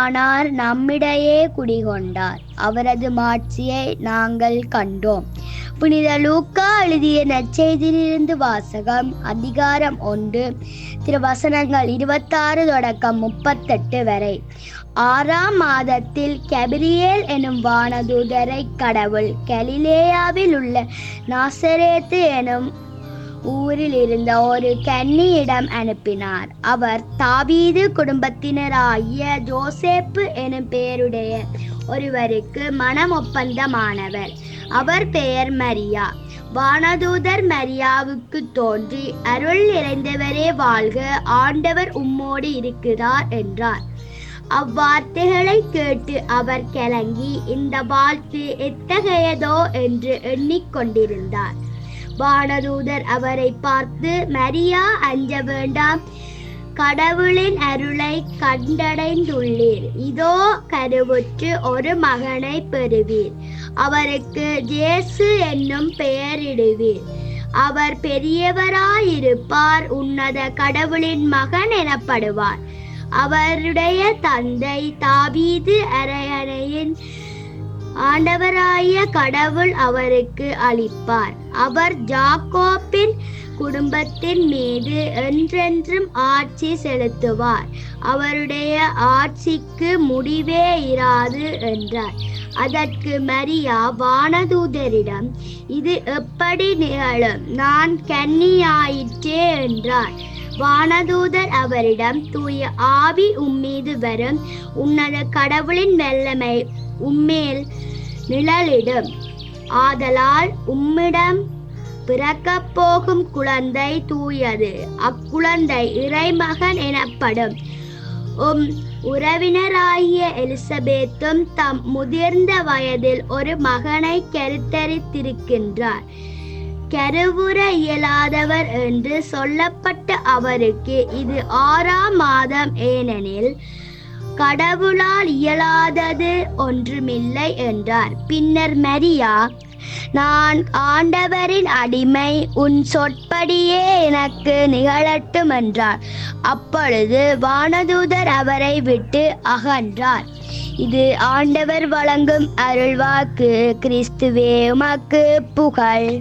ஆனார், நம்மிடையே குடிகொண்டார். அவரது மாட்சியை நாங்கள் கண்டோம். புனித லூக்கா எழுதிய நற்செய்தியிலிருந்து வாசகம். அதிகாரம் 1, திருவசனங்கள் 26 தொடக்கம் 38 வரை. 6ஆம் மாதத்தில் கபிரியேல் எனும் வானதூதரை கடவுள் கலிலேயாவில் உள்ள நாசரேத்து எனும் ஊரில் இருந்த ஒரு கன்னியிடம் அனுப்பினார். அவர் தாவீது குடும்பத்தினராகிய ஜோசேப்பு எனும் பெயருடைய ஒருவருக்கு மனம் ஒப்பந்தமானவர். அவர் பெயர் மரியா. வானதூதர் மரியாவுக்கு தோன்றி, அருள் நிறைந்தவரே வாழ்க, ஆண்டவர் உம்மோடு இருக்கிறார் என்றார். அவ்வார்த்தைகளை கேட்டு அவர் கலங்கி, இந்த வாழ்த்து எத்தகையதோ என்று எண்ணிக்கொண்டிருந்தார். வானதூதர் அவரை பார்த்து, மரியா, அஞ்ச வேண்டாம், கடவுளின் அருளை கண்டடைந்துள்ளீர். இதோ கருவுற்று ஒரு மகனை பெறுவீர். அவருக்கு இயேசு என்னும் பெயரிடுவீர். அவர் பெரியவராயிருப்பார், உன்னத கடவுளின் மகன் எனப்படுவார். அவருடைய தந்தை தாவீது அரண்மனையின் ஆண்டவராய கடவுள் அவருக்கு அளிப்பார். அவர் யாக்கோபின் குடும்பத்தின் மீது என்றென்றும் ஆட்சி செலுத்துவார். அவருடைய ஆட்சிக்கு முடிவே இராது என்றார். அதற்கு மரியா வானதூதரிடம், இது எப்படி நிகழும்? நான் கன்னியாயிற்றே என்றார். வானதூதர் அவரிடம், தூய ஆவி உம்மீது வரும், உன்னத கடவுளின் வல்லமை உம்மேல் நிழலிடும். ஆதலால் உம்மிடம் பிறக்கப் போகும் குழந்தை தூயது. அக்குழந்தை இறைமகன் எனப்படும். உறவினராகிய எலிசபெத்தும் தம் முதிர்ந்த வயதில் ஒரு மகனை கருத்தரித்திருக்கின்றார். கருவுற இயலாதவர் என்று சொல்லப்பட்ட அவருக்கு இது 6ஆம் மாதம், ஏனெனில் கடவுளால் இயலாதது ஒன்றுமில்லை என்றார். பின்னர் மரியா, நான் ஆண்டவரின் அடிமை, உன் சொற்படியே எனக்கு நிகழட்டும் என்றார். அப்பொழுது வானதூதர் அவரை விட்டு அகன்றார். இது ஆண்டவர் வழங்கும் அருள்வாக்கு. கிறிஸ்துவே உமக்கு புகழ்.